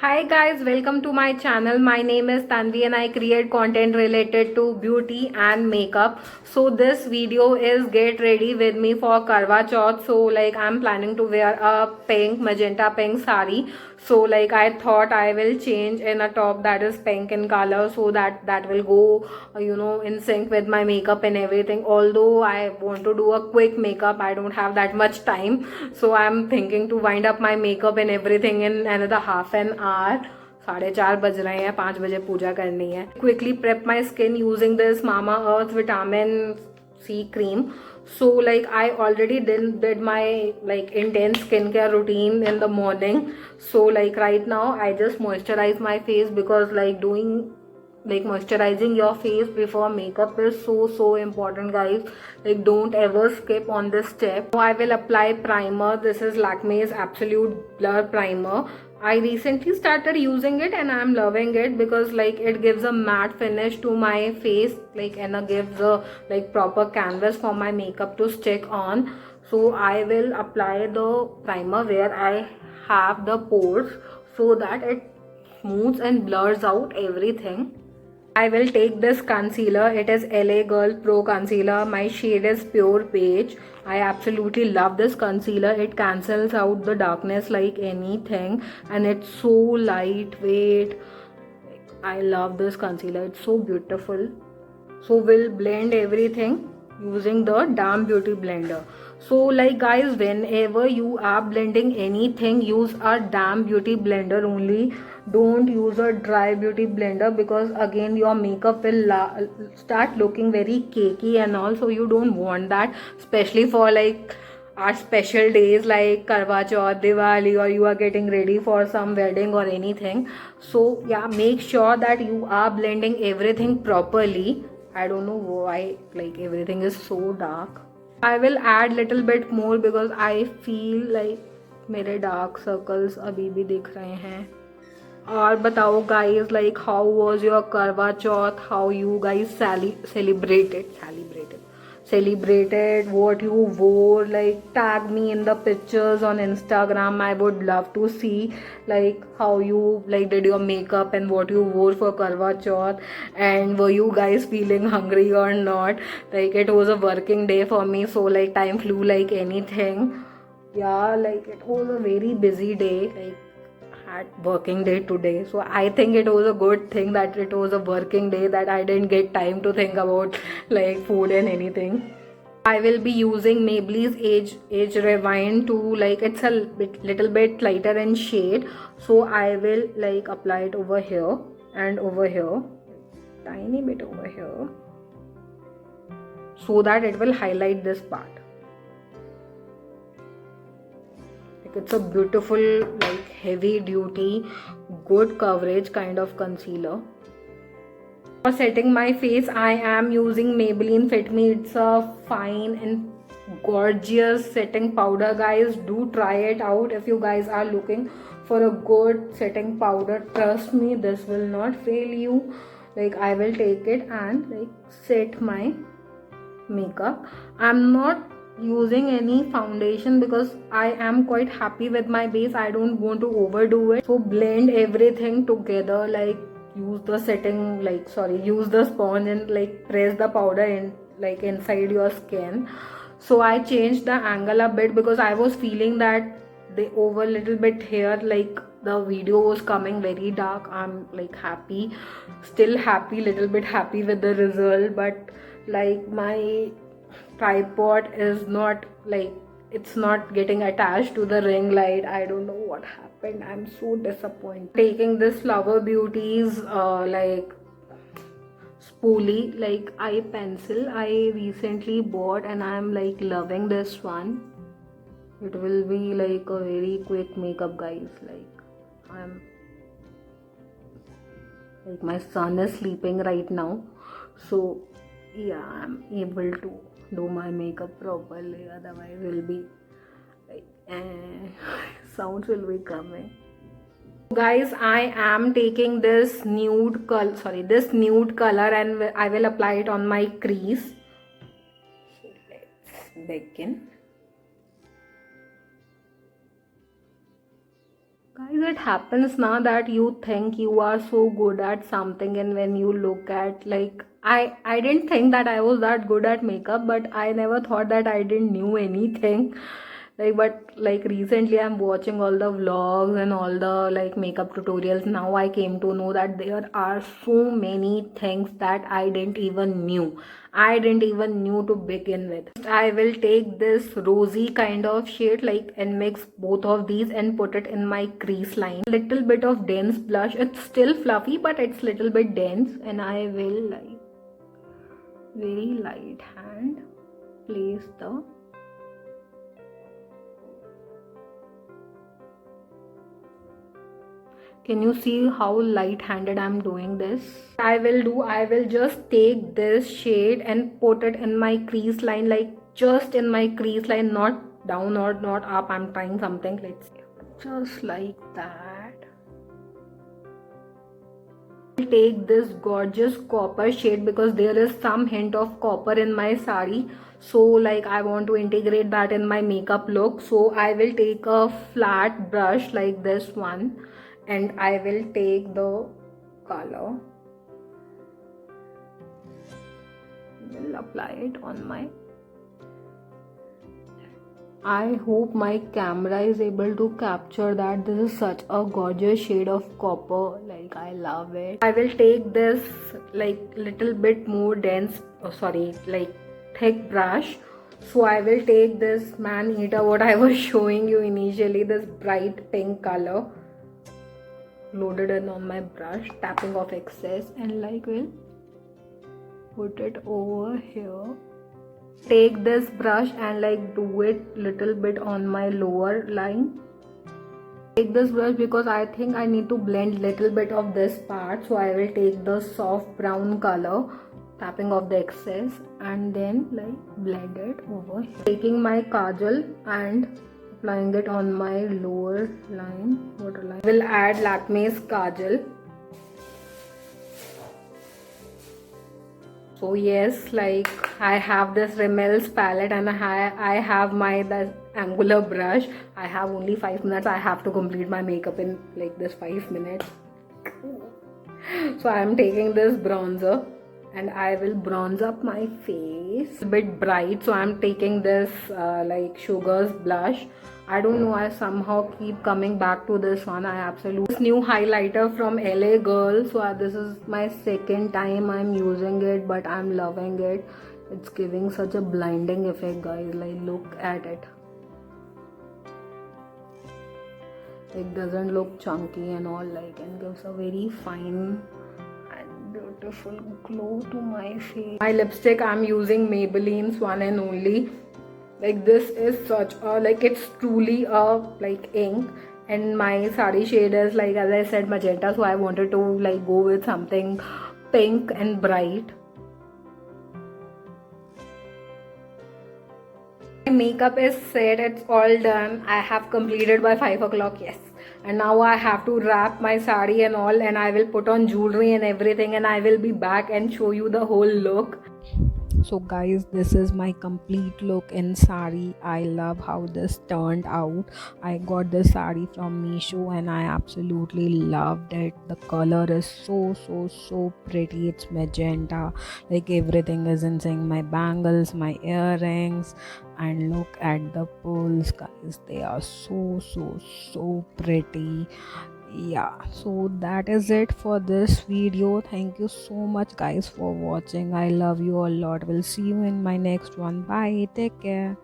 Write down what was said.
Hi guys, welcome to my channel. My name is Tanvi and I create content related to beauty and makeup. So this video is get ready with me for Karwa Chauth. So like I'm planning to wear a pink, magenta pink sari. So like I thought I will change in a top that is pink in color so that will go in sync with my makeup and everything. Although I want to do a quick makeup, I don't have that much time. So I'm thinking to wind up my makeup and everything in another half an hour. 4:30 बज रहे हैं, 5 बजे पूजा करनी है. Quickly prep my skin using this Mama Earth Vitamin C cream. So like I already did my like intense skincare routine in the morning. So like right now I just moisturize my face because like doing like moisturizing your face before makeup is so important, guys. Like don't ever skip on this step. Now I will apply primer. This is Lakme's Absolute Blur Primer. I recently started using it and I'm loving it because like it gives a matte finish to my face, like, and it gives a like proper canvas for my makeup to stick on. So I will apply the primer where I have the pores so that it smooths and blurs out everything. I will take this concealer. It is LA Girl Pro Concealer. My shade is Pure Beige. I absolutely love this concealer. It cancels out the darkness like anything and it's so lightweight. I love this concealer. It's so beautiful. So we'll blend everything using the Damn Beauty blender. So like guys, whenever you are blending anything, use a Damn Beauty blender only. Don't use a dry beauty blender because again your makeup will start looking very cakey and all, so you don't want that, especially for like our special days like Karwa Chauth, Diwali, or you are getting ready for some wedding or anything. So yeah, make sure that you are blending everything properly. I don't know why like everything is so dark. I will add little bit more because I feel like मेरे dark circles अभी भी दिख रहे हैं. और बताओ guys, like how was your Karwa Chauth? How you guys celebrated, what you wore. Like tag me in the pictures on Instagram. I would love to see like how you like did your makeup and what you wore for Karwa Chauth, and were you guys feeling hungry or not. Like it was a working day for me, so like time flew like anything. Yeah, like it was a very busy day, like had working day today. So I think it was a good thing that it was a working day, that I didn't get time to think about like food and anything. I will be using Maybelline's Age Rewind to like it's a little bit lighter in shade. So I will like apply it over here and over here, tiny bit over here, so that it will highlight this part. It's a beautiful like heavy duty good coverage kind of concealer. For setting my face, I am using Maybelline Fit Me. It's a fine and gorgeous setting powder, guys. Do try it out if you guys are looking for a good setting powder. Trust me, this will not fail you. Like I will take it and like set my makeup. I'm not using any foundation because I am quite happy with my base. I don't want to overdo it. So blend everything together, like use the sponge and like press the powder in like inside your skin. So I changed the angle a bit because I was feeling that they over little bit here, like the video was coming very dark. I'm like still happy, little bit happy with the result, but like my tripod is not like it's not getting attached to the ring light. I don't know what happened. I'm so disappointed. Taking this Flower Beauties like spoolie like eye pencil I recently bought, and I'm like loving this one. It will be like a very quick makeup, guys. Like my son is sleeping right now, so yeah, I'm able to do my makeup properly. Otherwise will be like sounds will be coming. Guys, I am taking this nude color and I will apply it on my crease. So let's begin. Guys, it happens now that you think you are so good at something, and when you look at, like, I didn't think that I was that good at makeup, but I never thought that I didn't knew anything. Like, but like recently I'm watching all the vlogs and all the like makeup tutorials. Now I came to know that there are so many things that I didn't even knew to begin with. I will take this rosy kind of shade, like, and mix both of these and put it in my crease line. Little bit of dense blush. It's still fluffy, but it's little bit dense, and I will, like, very light hand place the Can you see how light-handed I'm doing this? I will just take this shade and put it in my crease line, like just in my crease line, not down or not up. I'm trying something, let's see. Just like that. I'll take this gorgeous copper shade because there is some hint of copper in my sari. So like I want to integrate that in my makeup look. So I will take a flat brush like this one, and I will take the color, will apply it on my. I hope my camera is able to capture that. This is such a gorgeous shade of copper, like I love it. I will take this like little bit more dense, like thick brush. So I will take this Man Eater, what I was showing you initially, this bright pink color, loaded in on my brush, tapping off excess, and like will put it over here. Take this brush and like do it little bit on my lower line. Take this brush because I think I need to blend little bit of this part, so I will take the soft brown color, tapping off the excess, and then like blend it over here. Taking my kajal and applying it on my lower line, waterline. I will add Lakme's kajal. So yes, like I have this Rimmel's palette, and I have my the angular brush. I have only 5 minutes. I have to complete my makeup in like this 5 minutes. So I am taking this bronzer and I will bronze up my face a bit bright. So I'm taking this like Sugar's blush. I don't know, I somehow keep coming back to this one. I absolutely this new highlighter from LA Girl. So this is my second time I'm using it, but I'm loving it. It's giving such a blinding effect, guys. Like look at it. It doesn't look chunky and all, like, and gives a very fine and beautiful glow to my face. My lipstick, I'm using Maybelline's One and Only. Like this is such a, like, it's truly a like ink, and my sari shade is like, as I said, magenta, so I wanted to like go with something pink and bright. My makeup is set, it's all done. I have completed by 5 o'clock, yes. And now I have to wrap my sari and all, and I will put on jewelry and everything, and I will be back and show you the whole look. So guys, this is my complete look in sari. I love how this turned out. I got this sari from Meesho and I absolutely loved it. The color is so pretty. It's magenta, like everything is in sync. My bangles, my earrings, and look at the pearls, guys. They are so pretty. Yeah, so that is it for this video. Thank you so much, guys, for watching. I love you a lot. We'll see you in my next one. Bye, take care.